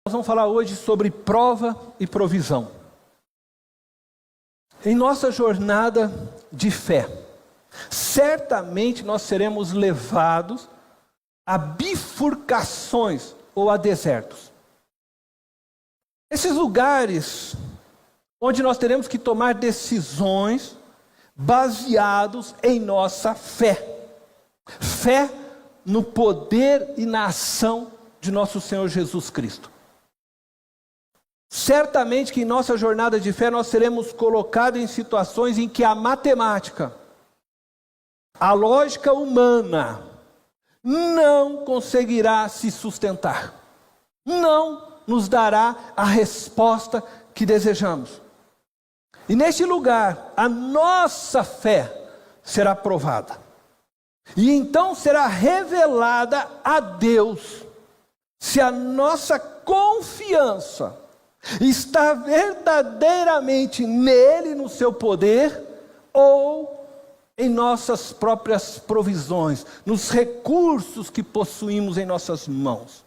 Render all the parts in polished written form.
Nós vamos falar hoje sobre prova e provisão. Em nossa jornada de fé, certamente nós seremos levados a bifurcações ou a desertos. Esses lugares onde nós teremos que tomar decisões baseados em nossa fé. Fé no poder e na ação de nosso Senhor Jesus Cristo. Certamente que em nossa jornada de fé nós seremos colocados em situações em que a matemática, a lógica humana, não conseguirá se sustentar. Não nos dará a resposta que desejamos. E neste lugar, a nossa fé será provada. E então será revelada a Deus se a nossa confiança está verdadeiramente nele, no seu poder, ou em nossas próprias provisões, nos recursos que possuímos em nossas mãos.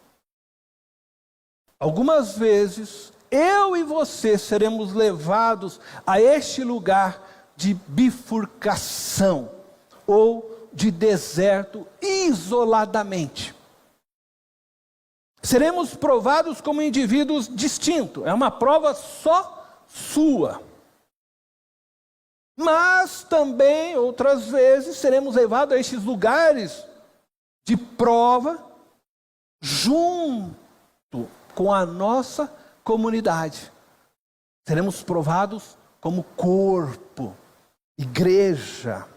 Algumas vezes, eu e você seremos levados a este lugar de bifurcação, ou de deserto, isoladamente. Seremos provados como indivíduos distintos, é uma prova só sua. Mas também, outras vezes, seremos levados a estes lugares de prova, junto com a nossa comunidade. Seremos provados como corpo, igreja.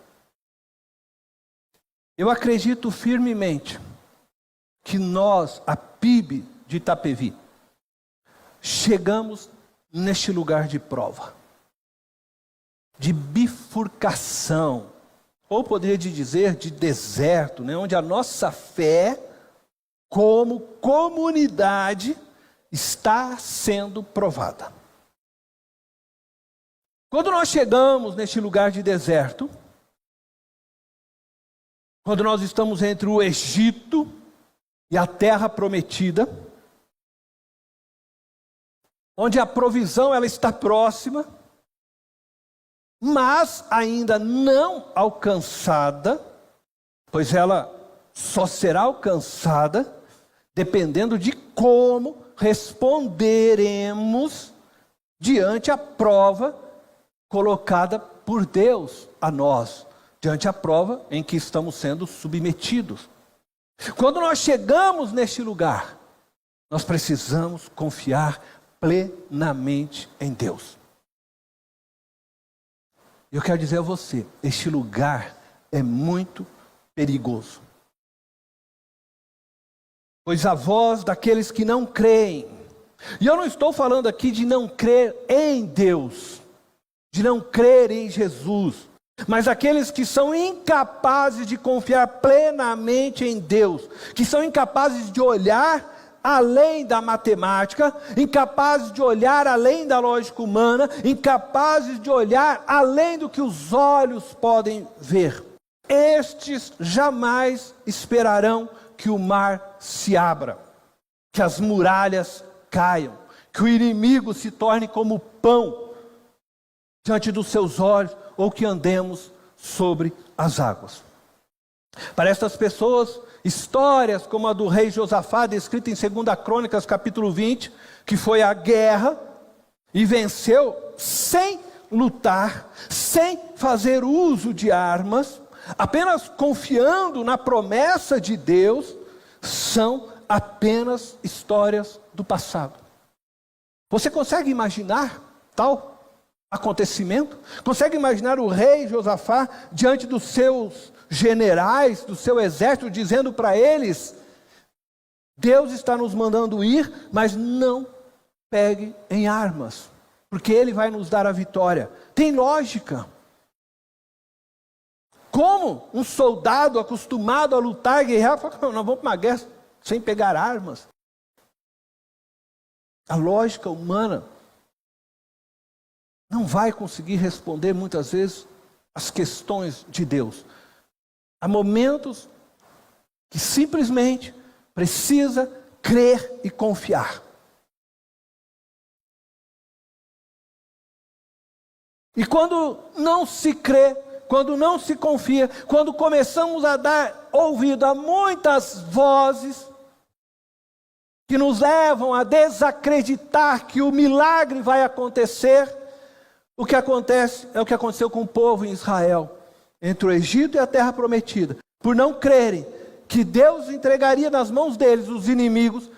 Eu acredito firmemente que nós, a PIB de Itapevi, chegamos neste lugar de prova, de bifurcação, ou poderia dizer de deserto, né, onde a nossa fé, como comunidade, está sendo provada. Quando nós chegamos neste lugar de deserto, quando nós estamos entre o Egito e a terra prometida, onde a provisão ela está próxima, mas ainda não alcançada, pois ela só será alcançada dependendo de como responderemos diante a prova colocada por Deus a nós, diante a prova em que estamos sendo submetidos. Quando nós chegamos neste lugar, nós precisamos confiar plenamente em Deus. Eu quero dizer a você, este lugar é muito perigoso. Pois a voz daqueles que não creem, e eu não estou falando aqui de não crer em Deus, de não crer em Jesus, mas aqueles que são incapazes de confiar plenamente em Deus, que são incapazes de olhar além da matemática, incapazes de olhar além da lógica humana, incapazes de olhar além do que os olhos podem ver. Estes jamais esperarão que o mar se abra, que as muralhas caiam, que o inimigo se torne como pão diante dos seus olhos, ou que andemos sobre as águas. Para estas pessoas, histórias como a do rei Josafá, descrita em 2 Crônicas capítulo 20, que foi à guerra e venceu sem lutar, sem fazer uso de armas, apenas confiando na promessa de Deus, são apenas histórias do passado. Você consegue imaginar tal acontecimento? Consegue imaginar o rei Josafá diante dos seus generais, do seu exército, dizendo para eles: Deus está nos mandando ir, mas não pegue em armas, porque Ele vai nos dar a vitória. Tem lógica. Como um soldado acostumado a lutar, guerrear, fala: nós vamos para uma guerra sem pegar armas. A lógica humana não vai conseguir responder muitas vezes as questões de Deus. Há momentos que simplesmente precisa crer e confiar. E quando não se crê, quando não se confia, quando começamos a dar ouvido a muitas vozes que nos levam a desacreditar que o milagre vai acontecer, o que acontece é o que aconteceu com o povo em Israel, entre o Egito e a terra prometida. Por não crerem que Deus entregaria nas mãos deles os inimigos,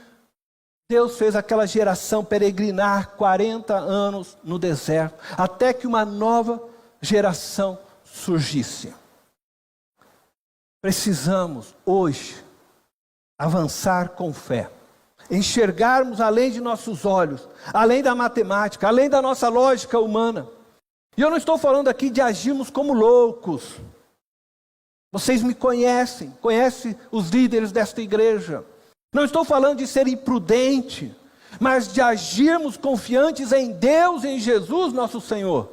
Deus fez aquela geração peregrinar 40 anos no deserto, até que uma nova geração surgisse. Precisamos hoje avançar com fé, enxergarmos além de nossos olhos, além da matemática, além da nossa lógica humana. E eu não estou falando aqui de agirmos como loucos. Vocês me conhecem os líderes desta igreja. Não estou falando de ser imprudente, mas de agirmos confiantes em Deus e em Jesus, nosso Senhor.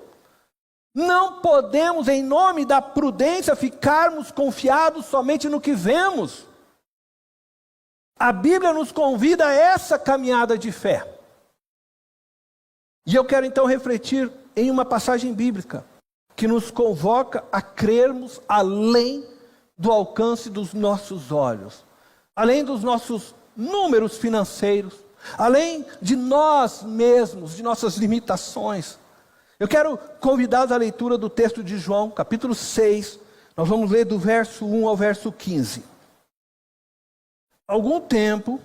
Não podemos, em nome da prudência, ficarmos confiados somente no que vemos. A Bíblia nos convida a essa caminhada de fé. E eu quero então refletir em uma passagem bíblica que nos convoca a crermos além do alcance dos nossos olhos, além dos nossos números financeiros, além de nós mesmos, de nossas limitações. Eu quero convidá-los à leitura do texto de João, capítulo 6, nós vamos ler do verso 1 ao verso 15. Algum tempo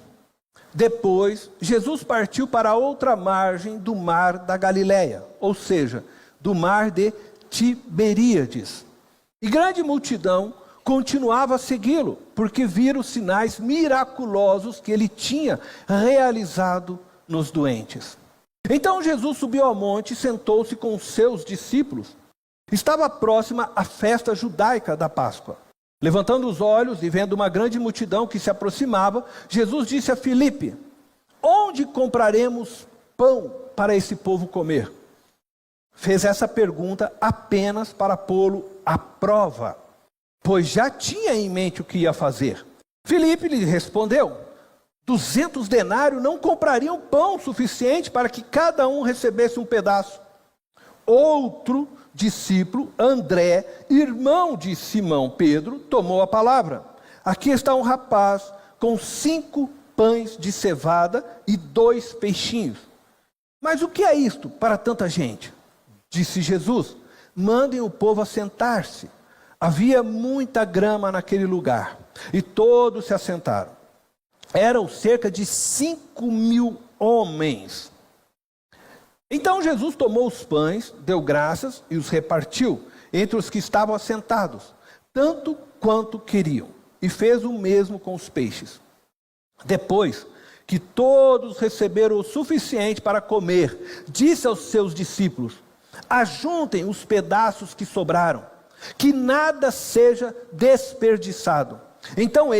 depois, Jesus partiu para outra margem do mar da Galileia, ou seja, do mar de Tiberíades. E grande multidão continuava a segui-lo, porque viram os sinais miraculosos que ele tinha realizado nos doentes. Então Jesus subiu ao monte e sentou-se com os seus discípulos. Estava próxima a festa judaica da Páscoa. Levantando os olhos e vendo uma grande multidão que se aproximava, Jesus disse a Filipe: onde compraremos pão para esse povo comer? Fez essa pergunta apenas para pô-lo à prova, pois já tinha em mente o que ia fazer. Filipe lhe respondeu: 200 denários não comprariam pão suficiente para que cada um recebesse um pedaço. Outro discípulo, André, irmão de Simão Pedro, tomou a palavra. Aqui está um rapaz com 5 pães de cevada e 2 peixinhos. Mas o que é isto para tanta gente? Disse Jesus: mandem o povo assentar-se. Havia muita grama naquele lugar, e todos se assentaram. Eram cerca de 5.000 homens. Então Jesus tomou os pães, deu graças e os repartiu entre os que estavam assentados, tanto quanto queriam, e fez o mesmo com os peixes. Depois que todos receberam o suficiente para comer, disse aos seus discípulos: ajuntem os pedaços que sobraram, que nada seja desperdiçado. Então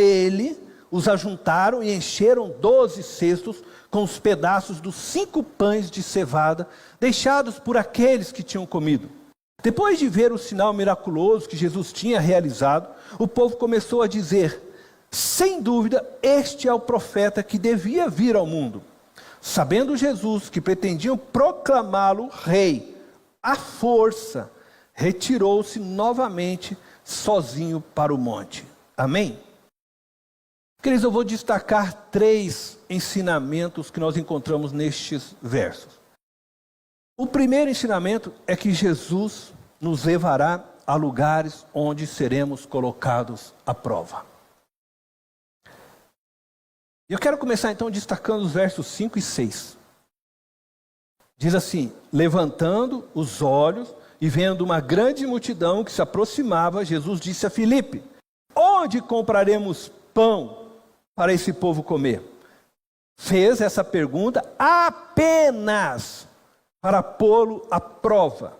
os ajuntaram e encheram 12 cestos com os pedaços dos 5 pães de cevada, deixados por aqueles que tinham comido. Depois de ver o sinal miraculoso que Jesus tinha realizado, o povo começou a dizer: sem dúvida, este é o profeta que devia vir ao mundo. Sabendo Jesus que pretendiam proclamá-lo rei à força, retirou-se novamente sozinho para o monte. Amém? Queridos, eu vou destacar 3 ensinamentos que nós encontramos nestes versos. O primeiro ensinamento é que Jesus nos levará a lugares onde seremos colocados à prova. Eu quero começar então destacando os versos 5 e 6. Diz assim: levantando os olhos e vendo uma grande multidão que se aproximava, Jesus disse a Filipe: onde compraremos pão para esse povo comer? Fez essa pergunta apenas para pô-lo à prova,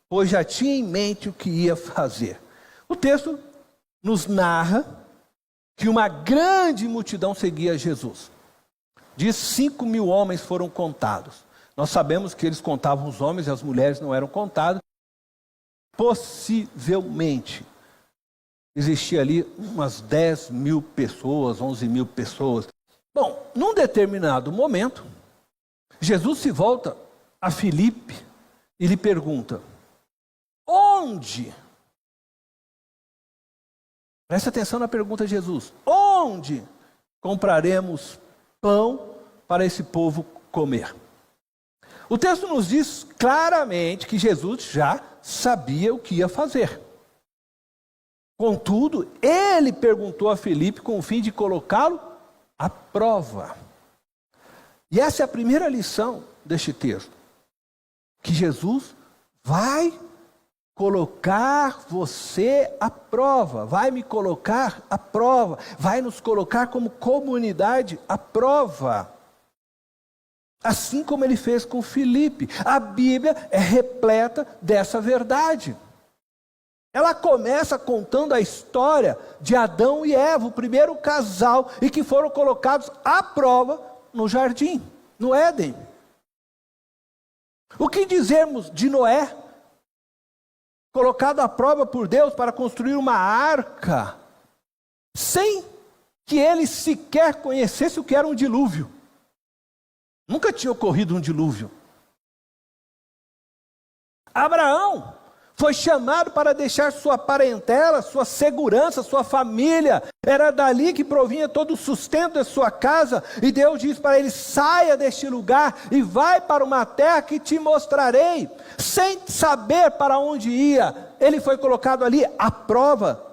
pois já tinha em mente o que ia fazer. O texto nos narra que uma grande multidão seguia Jesus. Diz 5.000 homens foram contados. Nós sabemos que eles contavam os homens e as mulheres não eram contadas. Possivelmente existia ali umas 10.000 pessoas, 11.000 pessoas. Bom, num determinado momento, Jesus se volta a Filipe e lhe pergunta: onde? Preste atenção na pergunta de Jesus. Onde compraremos pão para esse povo comer? O texto nos diz claramente que Jesus já sabia o que ia fazer. Contudo, ele perguntou a Filipe com o fim de colocá-lo à prova. E essa é a primeira lição deste texto. Que Jesus vai colocar você à prova, vai me colocar à prova, vai nos colocar como comunidade à prova. Assim como ele fez com Filipe. A Bíblia é repleta dessa verdade. Ela começa contando a história de Adão e Eva, o primeiro casal, e que foram colocados à prova no jardim, no Éden. O que dizermos de Noé, colocado à prova por Deus para construir uma arca, sem que ele sequer conhecesse o que era um dilúvio? Nunca tinha ocorrido um dilúvio. Abraão foi chamado para deixar sua parentela, sua segurança, sua família. Era dali que provinha todo o sustento da sua casa. E Deus diz para ele: saia deste lugar e vai para uma terra que te mostrarei. Sem saber para onde ia, ele foi colocado ali à prova.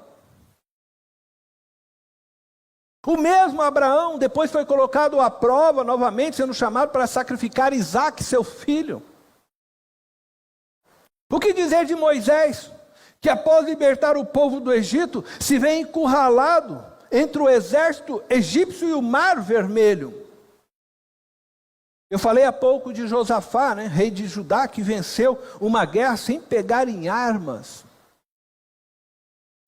O mesmo Abraão depois foi colocado à prova novamente, sendo chamado para sacrificar Isaque, seu filho. O que dizer de Moisés, que após libertar o povo do Egito, se vê encurralado entre o exército egípcio e o Mar Vermelho? Eu falei há pouco de Josafá, rei de Judá, que venceu uma guerra sem pegar em armas,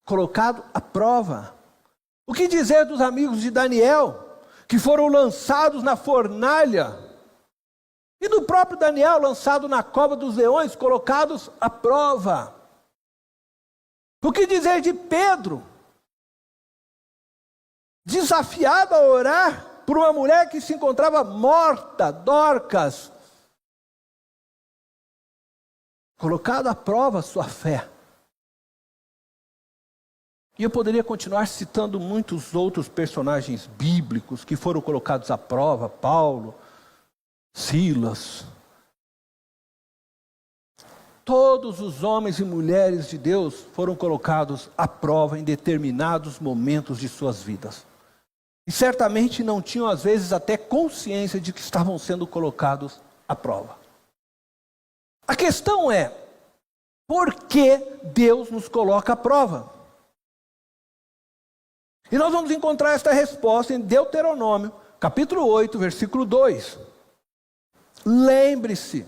colocado à prova. O que dizer dos amigos de Daniel, que foram lançados na fornalha, e do próprio Daniel, lançado na cova dos leões, colocados à prova? O que dizer de Pedro, desafiado a orar por uma mulher que se encontrava morta, Dorcas, colocado à prova a sua fé? E eu poderia continuar citando muitos outros personagens bíblicos que foram colocados à prova: Paulo, Silas. Todos os homens e mulheres de Deus foram colocados à prova em determinados momentos de suas vidas. E certamente não tinham, às vezes, até consciência de que estavam sendo colocados à prova. A questão é: por que Deus nos coloca à prova? E nós vamos encontrar esta resposta em Deuteronômio, capítulo 8, versículo 2. Lembre-se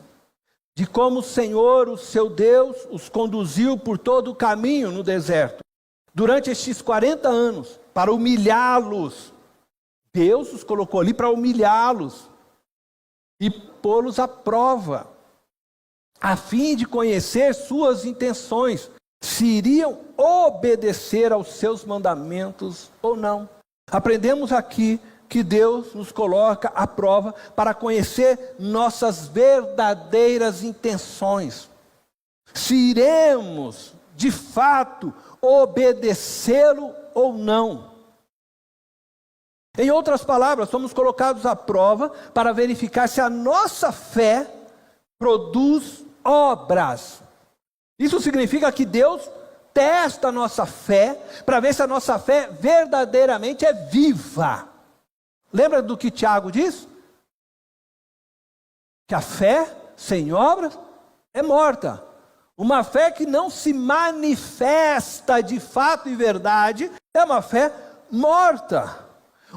de como o Senhor, o seu Deus, os conduziu por todo o caminho no deserto, durante estes 40 anos, para humilhá-los. Deus os colocou ali para humilhá-los e pô-los à prova, a fim de conhecer suas intenções, se iriam obedecer aos seus mandamentos ou não. Aprendemos aqui que Deus nos coloca à prova para conhecer nossas verdadeiras intenções. Se iremos, de fato, obedecê-lo ou não. Em outras palavras, somos colocados à prova para verificar se a nossa fé produz obras. Isso significa que Deus testa a nossa fé para ver se a nossa fé verdadeiramente é viva. Lembra do que Tiago diz? Que a fé sem obras é morta. Uma fé que não se manifesta de fato e verdade é uma fé morta.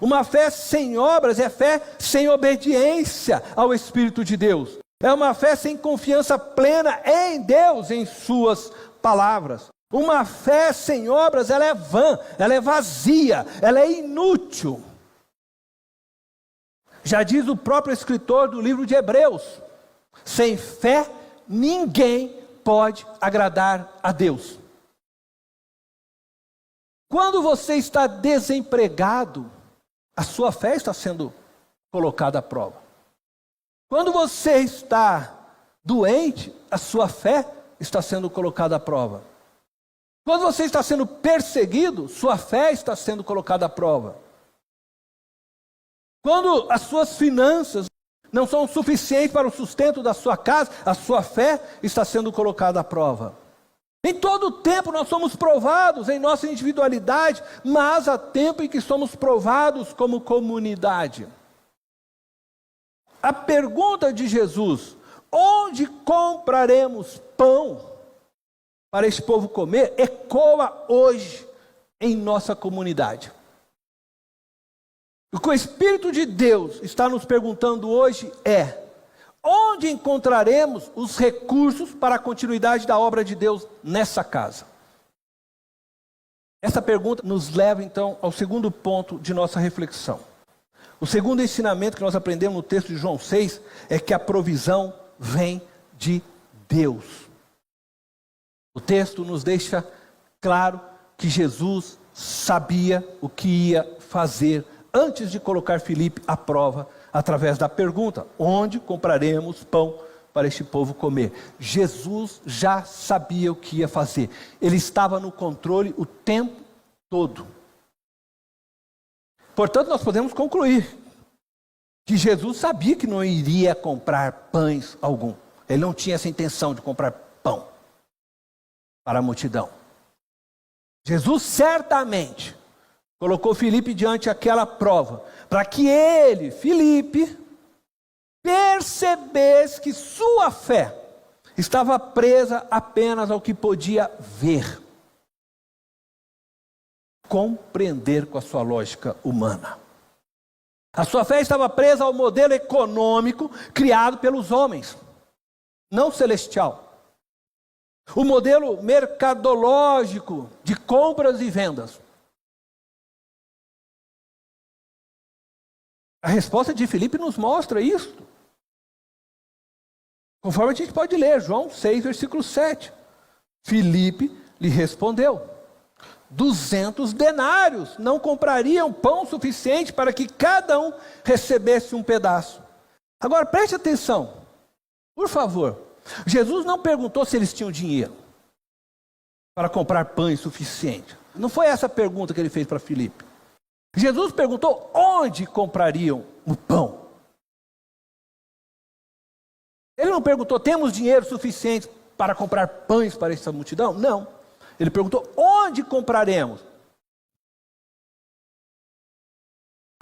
Uma fé sem obras é fé sem obediência ao Espírito de Deus. É uma fé sem confiança plena em Deus, em suas palavras. Uma fé sem obras, ela é vã, ela é vazia, ela é inútil. Já diz o próprio escritor do livro de Hebreus: sem fé, ninguém pode agradar a Deus. Quando você está desempregado, a sua fé está sendo colocada à prova. Quando você está doente, a sua fé está sendo colocada à prova. Quando você está sendo perseguido, sua fé está sendo colocada à prova. Quando as suas finanças não são suficientes para o sustento da sua casa, a sua fé está sendo colocada à prova. Em todo o tempo nós somos provados em nossa individualidade, mas há tempo em que somos provados como comunidade. A pergunta de Jesus: onde compraremos pão para este povo comer, ecoa hoje em nossa comunidade. O que o Espírito de Deus está nos perguntando hoje é: onde encontraremos os recursos para a continuidade da obra de Deus nessa casa? Essa pergunta nos leva então ao segundo ponto de nossa reflexão. O segundo ensinamento que nós aprendemos no texto de João 6 é que a provisão vem de Deus. O texto nos deixa claro que Jesus sabia o que ia fazer antes de colocar Filipe à prova, através da pergunta: onde compraremos pão para este povo comer? Jesus já sabia o que ia fazer. Ele estava no controle o tempo todo. Portanto, nós podemos concluir que Jesus sabia que não iria comprar pães algum. Ele não tinha essa intenção de comprar pão para a multidão. Jesus certamente colocou Filipe diante daquela prova, para que ele, Filipe, percebesse que sua fé estava presa apenas ao que podia ver, compreender com a sua lógica humana. A sua fé estava presa ao modelo econômico criado pelos homens, não celestial. O modelo mercadológico de compras e vendas. A resposta de Filipe nos mostra isso. Conforme a gente pode ler, João 6, versículo 7. Filipe lhe respondeu: 200 denários não comprariam pão suficiente para que cada um recebesse um pedaço. Agora preste atenção, por favor. Jesus não perguntou se eles tinham dinheiro para comprar pães suficiente. Não foi essa a pergunta que ele fez para Filipe. Jesus perguntou onde comprariam o pão. Ele não perguntou: temos dinheiro suficiente para comprar pães para essa multidão? Não. Ele perguntou: onde compraremos?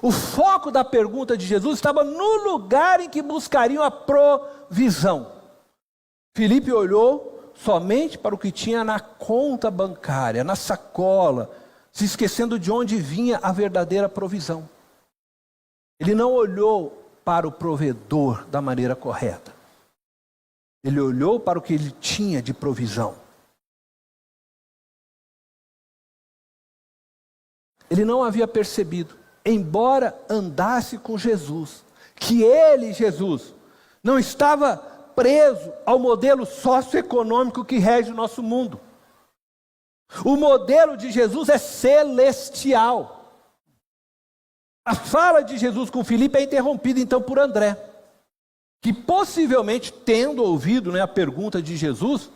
O foco da pergunta de Jesus estava no lugar em que buscariam a provisão. Filipe olhou somente para o que tinha na conta bancária, na sacola, se esquecendo de onde vinha a verdadeira provisão. Ele não olhou para o provedor da maneira correta. Ele olhou para o que ele tinha de provisão. Ele não havia percebido, embora andasse com Jesus, que ele, Jesus, não estava preso ao modelo socioeconômico que rege o nosso mundo. O modelo de Jesus é celestial. A fala de Jesus com Filipe é interrompida então por André, que possivelmente, tendo ouvido a pergunta de Jesus,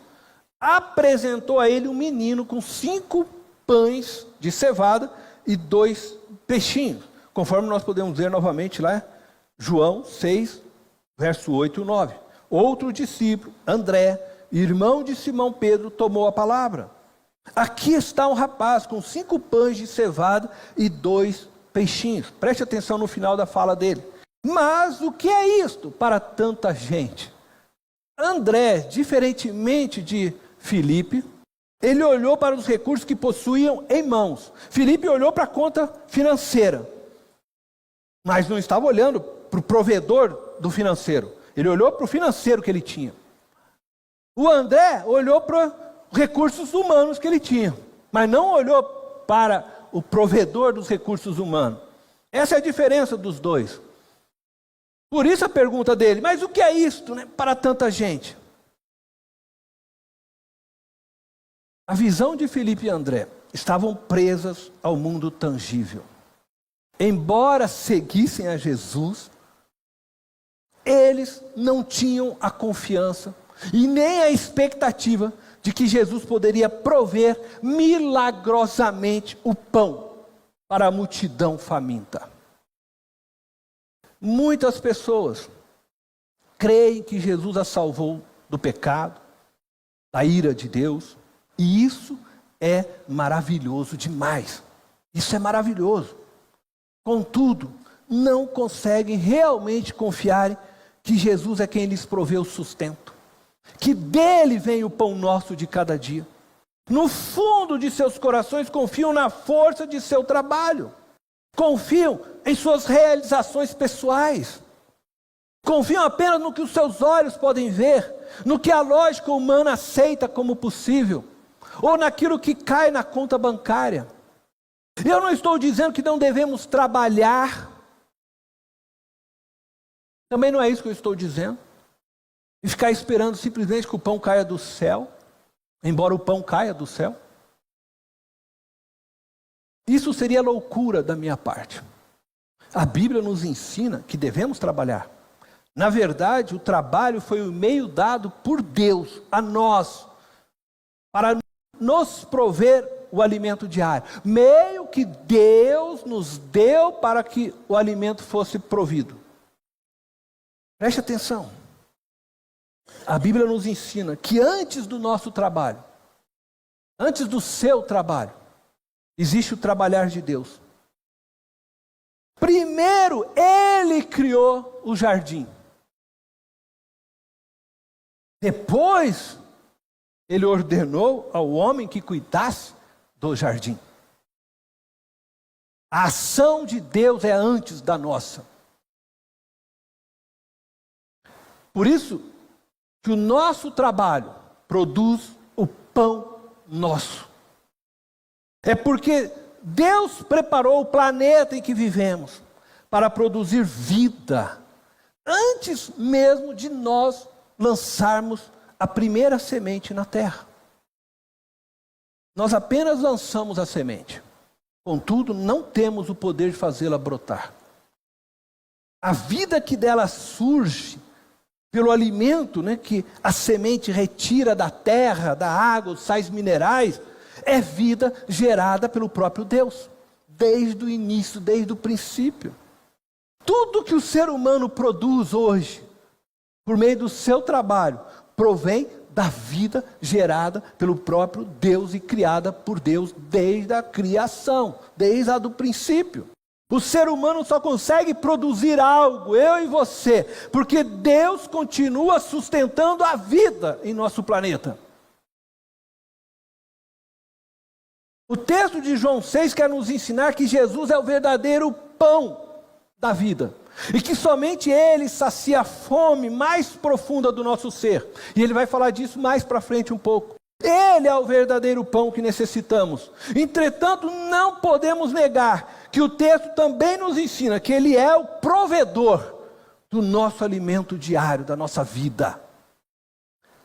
apresentou a ele um menino com 5 pães de cevada e 2 peixinhos, conforme nós podemos ver novamente lá, João 6, verso 8 e 9. Outro discípulo, André, irmão de Simão Pedro, tomou a palavra. Aqui está um rapaz com 5 pães de cevada e 2 peixinhos. Preste atenção no final da fala dele. Mas o que é isto para tanta gente? André, diferentemente de Filipe, ele olhou para os recursos que possuíam em mãos. Filipe olhou para a conta financeira, mas não estava olhando para o provedor do financeiro. Ele olhou para o financeiro que ele tinha. O André olhou para os recursos humanos que ele tinha, mas não olhou para o provedor dos recursos humanos. Essa é a diferença dos dois. Por isso a pergunta dele: mas o que é isto, para tanta gente? A visão de Filipe e André estavam presas ao mundo tangível. Embora seguissem a Jesus, eles não tinham a confiança e nem a expectativa de que Jesus poderia prover milagrosamente o pão para a multidão faminta. Muitas pessoas creem que Jesus a salvou do pecado, da ira de Deus, e isso é maravilhoso demais. Isso é maravilhoso. Contudo, não conseguem realmente confiar que Jesus é quem lhes proveu o sustento, que dele vem o pão nosso de cada dia. No fundo de seus corações confiam na força de seu trabalho, confiam em suas realizações pessoais, confiam apenas no que os seus olhos podem ver, no que a lógica humana aceita como possível, ou naquilo que cai na conta bancária. Eu não estou dizendo que não devemos trabalhar, também não é isso que eu estou dizendo, e ficar esperando simplesmente que o pão caia do céu, embora o pão caia do céu. Isso seria loucura da minha parte. A Bíblia nos ensina que devemos trabalhar. Na verdade, o trabalho foi o meio dado por Deus a nós, para nos prover o alimento diário. Meio que Deus nos deu para que o alimento fosse provido. Preste atenção. A Bíblia nos ensina que antes do nosso trabalho, antes do seu trabalho, existe o trabalhar de Deus. Primeiro, Ele criou o jardim. Depois, Ele ordenou ao homem que cuidasse do jardim. A ação de Deus é antes da nossa. Por isso que o nosso trabalho produz o pão nosso. É porque Deus preparou o planeta em que vivemos para produzir vida, antes mesmo de nós lançarmos a primeira semente na terra. Nós apenas lançamos a semente, contudo não temos o poder de fazê-la brotar. A vida que dela surge pelo alimento, que a semente retira da terra, da água, os sais minerais, é vida gerada pelo próprio Deus, desde o início, desde o princípio. Tudo que o ser humano produz hoje, por meio do seu trabalho, provém da vida gerada pelo próprio Deus e criada por Deus desde a criação, desde a do princípio. O ser humano só consegue produzir algo, eu e você, porque Deus continua sustentando a vida em nosso planeta. O texto de João 6 quer nos ensinar que Jesus é o verdadeiro pão da vida, e que somente Ele sacia a fome mais profunda do nosso ser. E Ele vai falar disso mais para frente um pouco. Ele é o verdadeiro pão que necessitamos. Entretanto, não podemos negar que o texto também nos ensina que Ele é o provedor do nosso alimento diário, da nossa vida.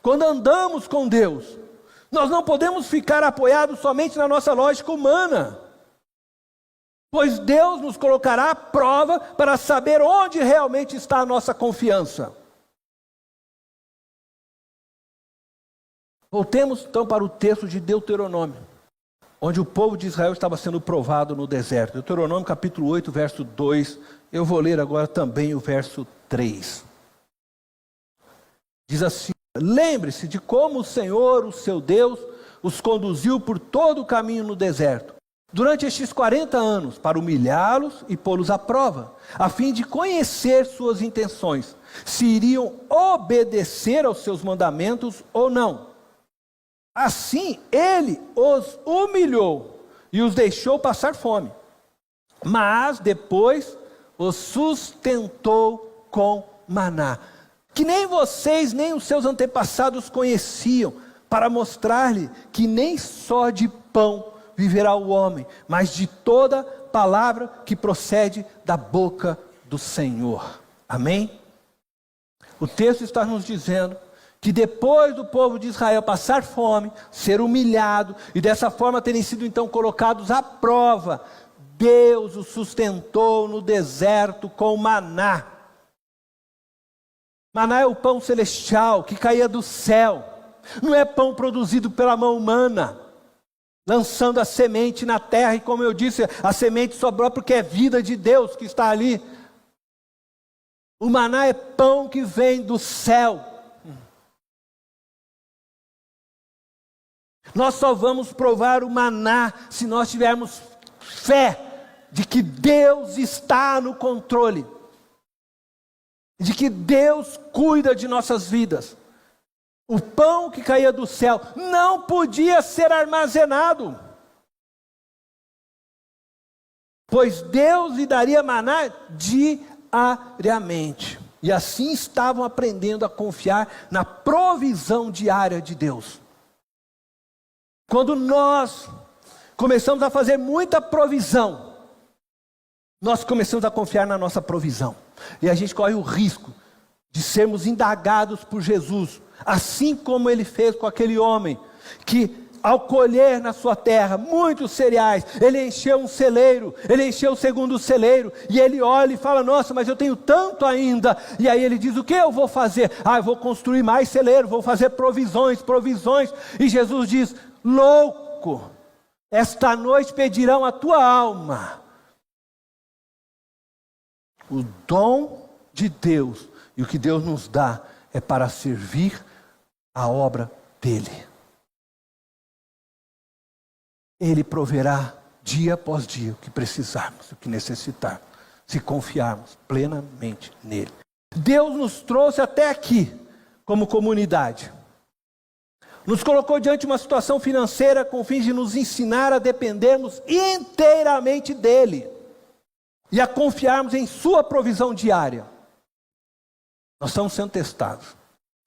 Quando andamos com Deus, nós não podemos ficar apoiados somente na nossa lógica humana, pois Deus nos colocará à prova para saber onde realmente está a nossa confiança. Voltemos então para o texto de Deuteronômio, onde o povo de Israel estava sendo provado no deserto. Deuteronômio capítulo 8, verso 2. Eu vou ler agora também o verso 3. Diz assim: lembre-se de como o Senhor, o seu Deus, os conduziu por todo o caminho no deserto, durante estes 40 anos, para humilhá-los e pô-los à prova, a fim de conhecer suas intenções, se iriam obedecer aos seus mandamentos ou não. Assim, ele os humilhou e os deixou passar fome, mas depois os sustentou com maná, que nem vocês nem os seus antepassados conheciam, para mostrar-lhe que nem só de pão viverá o homem, mas de toda palavra que procede da boca do Senhor. Amém? O texto está nos dizendo que depois do povo de Israel passar fome, ser humilhado, e dessa forma terem sido então colocados à prova, Deus os sustentou no deserto com maná. Maná é o pão celestial que caía do céu. Não é pão produzido pela mão humana, lançando a semente na terra. E como eu disse, a semente sobrou porque é vida de Deus que está ali. O maná é pão que vem do céu. Nós só vamos provar o maná se nós tivermos fé de que Deus está no controle, de que Deus cuida de nossas vidas. O pão que caía do céu não podia ser armazenado, pois Deus lhe daria maná diariamente. E assim estavam aprendendo a confiar na provisão diária de Deus. Quando nós começamos a fazer muita provisão, nós começamos a confiar na nossa provisão. E a gente corre o risco de sermos indagados por Jesus, assim como ele fez com aquele homem, que ao colher na sua terra muitos cereais, ele encheu um celeiro, ele encheu o segundo celeiro, e ele olha e fala: nossa, mas eu tenho tanto ainda. E aí ele diz: o que eu vou fazer? Eu vou construir mais celeiro, vou fazer provisões. E Jesus diz: louco, esta noite pedirão a tua alma. O dom de Deus e o que Deus nos dá é para servir a obra dele. Ele proverá dia após dia o que precisarmos, o que necessitarmos, se confiarmos plenamente nele. Deus nos trouxe até aqui como comunidade. Nos colocou diante de uma situação financeira com o fim de nos ensinar a dependermos inteiramente dele e a confiarmos em sua provisão diária. Nós estamos sendo testados.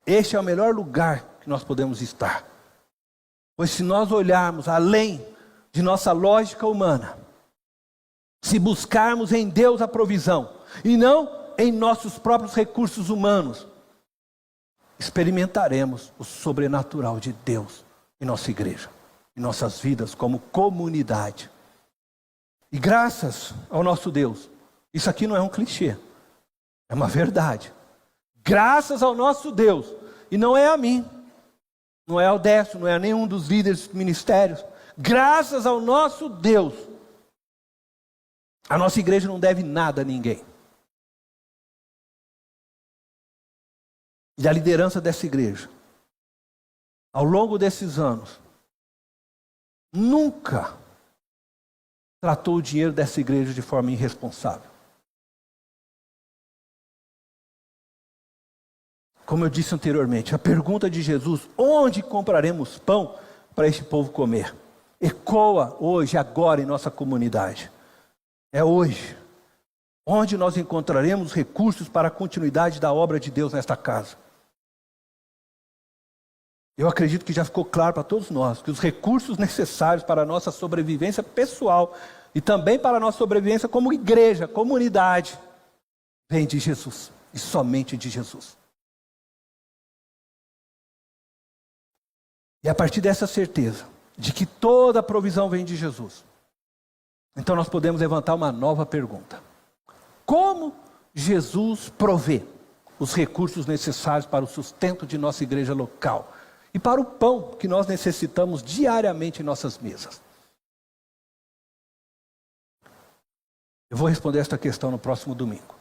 Este é o melhor lugar que nós podemos estar. Pois se nós olharmos além de nossa lógica humana, se buscarmos em Deus a provisão e não em nossos próprios recursos humanos, experimentaremos o sobrenatural de Deus em nossa igreja, em nossas vidas como comunidade. E graças ao nosso Deus, isso aqui não é um clichê, é uma verdade. Graças ao nosso Deus, e não é a mim, não é ao Décio, não é a nenhum dos líderes dos ministérios. Graças ao nosso Deus, a nossa igreja não deve nada a ninguém. E a liderança dessa igreja, ao longo desses anos, nunca tratou o dinheiro dessa igreja de forma irresponsável. Como eu disse anteriormente, a pergunta de Jesus: onde compraremos pão para este povo comer? Ecoa hoje, agora em nossa comunidade. É hoje. Onde nós encontraremos recursos para a continuidade da obra de Deus nesta casa? Eu acredito que já ficou claro para todos nós que os recursos necessários para a nossa sobrevivência pessoal e também para a nossa sobrevivência como igreja, comunidade, vem de Jesus e somente de Jesus. E a partir dessa certeza de que toda a provisão vem de Jesus, então nós podemos levantar uma nova pergunta: como Jesus provê os recursos necessários para o sustento de nossa igreja local e para o pão que nós necessitamos diariamente em nossas mesas? Eu vou responder esta questão no próximo domingo.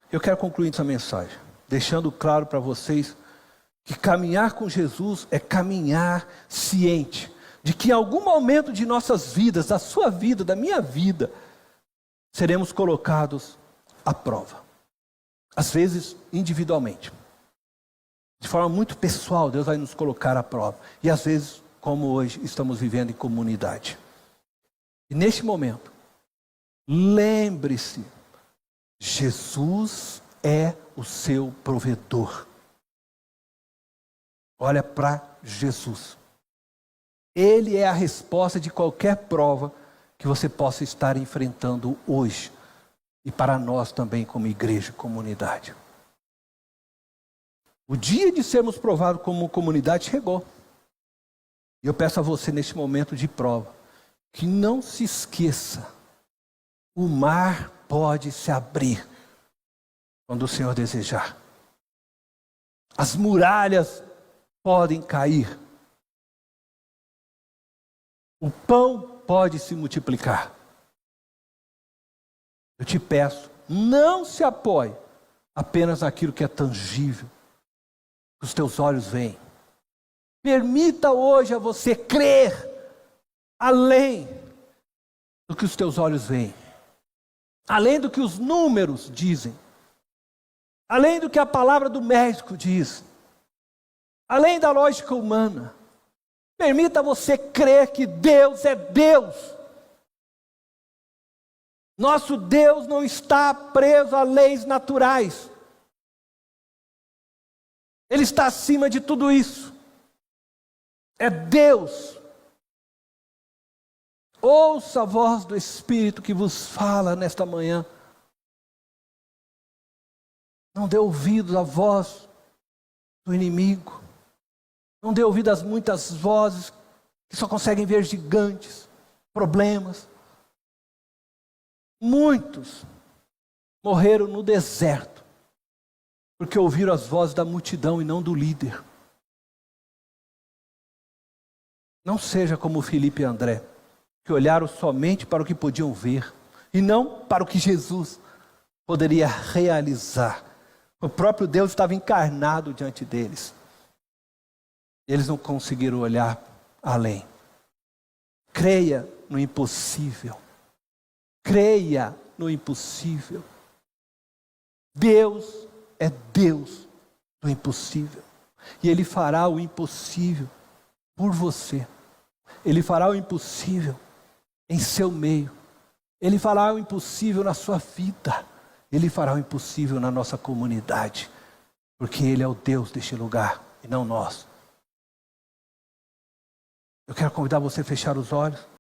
Eu quero concluir essa mensagem deixando claro para vocês que caminhar com Jesus é caminhar ciente de que em algum momento de nossas vidas, da sua vida, da minha vida, seremos colocados à prova. Às vezes individualmente. De forma muito pessoal, Deus vai nos colocar à prova. E às vezes, como hoje, estamos vivendo em comunidade. E neste momento, lembre-se, Jesus é o seu provedor. Olha para Jesus. Ele é a resposta de qualquer prova que você possa estar enfrentando hoje. E para nós também como igreja, comunidade. O dia de sermos provados como comunidade chegou. E eu peço a você neste momento de prova, que não se esqueça, o mar pode se abrir. quando o Senhor desejar. As muralhas podem cair. O pão pode se multiplicar. Eu te peço, não se apoie apenas naquilo que é tangível, que os teus olhos veem. Permita hoje a você crer além do que os teus olhos veem, além do que os números dizem, além do que a palavra do médico diz, além da lógica humana. Permita você crer que Deus é Deus. Nosso Deus não está preso a leis naturais. Ele está acima de tudo isso. É Deus. Ouça a voz do Espírito que vos fala nesta manhã. Não dê ouvidos à voz do inimigo. Não dê ouvido às muitas vozes que só conseguem ver gigantes, problemas. Muitos morreram no deserto, porque ouviram as vozes da multidão e não do líder. Não seja como Filipe e André, que olharam somente para o que podiam ver, e não para o que Jesus poderia realizar. O próprio Deus estava encarnado diante deles. Eles não conseguiram olhar além. Creia no impossível. Creia no impossível. Deus é Deus do impossível. E Ele fará o impossível por você. Ele fará o impossível em seu meio. Ele fará o impossível na sua vida. Ele fará o impossível na nossa comunidade. Porque Ele é o Deus deste lugar e não nós. Eu quero convidar você a fechar os olhos.